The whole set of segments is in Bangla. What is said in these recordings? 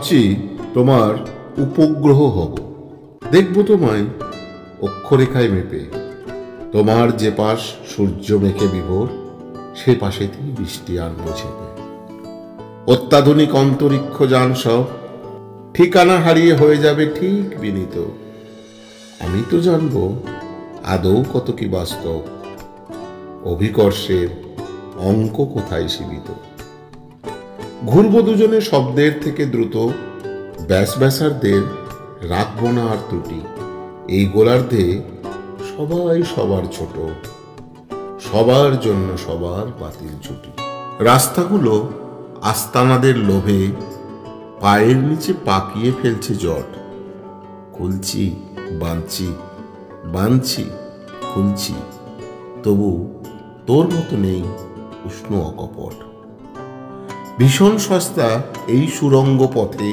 ভাবছি তোমার উপগ্রহ হব। দেখব তোমায় অক্ষরেখায় মেপে। তোমার যে পাশ সূর্য মেঘে বিভোর, সে পাশেতেই বৃষ্টি আনবো ছেপে। অত্যাধুনিক অন্তরিক্ষ যান সব ঠিকানা হারিয়ে হয়ে যাবে ঠিক বিনীত। আমি তো জানবো আদৌ কত কি বাস্তব, অভিকর্ষের অঙ্ক কোথায় সীমিত। ঘুরবো দুজনে শব্দের থেকে দ্রুত, ব্যাসার্ধের রাখবো না আর ত্রুটি। এই গোলার্ধে সবাই সবার ছোট, সবার জন্য সবার বাতিল ছুটি। রাস্তাগুলো আস্তানাদের লোভে পায়ের নিচে পাকিয়ে ফেলছে জট। খুলছি বাঁধছি, বাঁধছি খুলছি, তবু তোর মতো নেই উষ্ণ অকপট। ভীষণ সস্তা এই সুরঙ্গ পথে,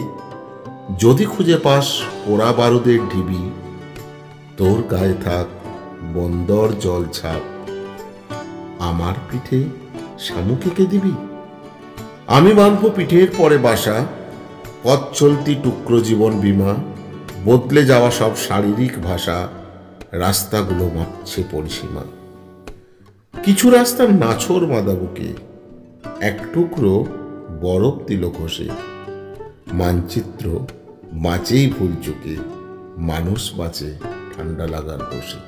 যদি খুঁজে পাস পোড়া বারুদের ঢিবি। তোর গায়ে থাক বন্দর জল ছাপ, আমার পিঠে শামুক এঁকে দিবি। আমি বাঁধবো পিঠের পরে বাসা, পথ চলতি টুকরো জীবন বীমা। বদলে যাওয়া সব শারীরিক ভাষা, রাস্তাগুলো মাপছে পরিসীমা। কিছু রাস্তার নাছোড় মাদা বুকে এক টুকরো বরফ দিল ঘষে। মানচিত্র বাঁচেই ভুল চোখে, মানুষ বাঁচে ঠান্ডা লাগার বসে।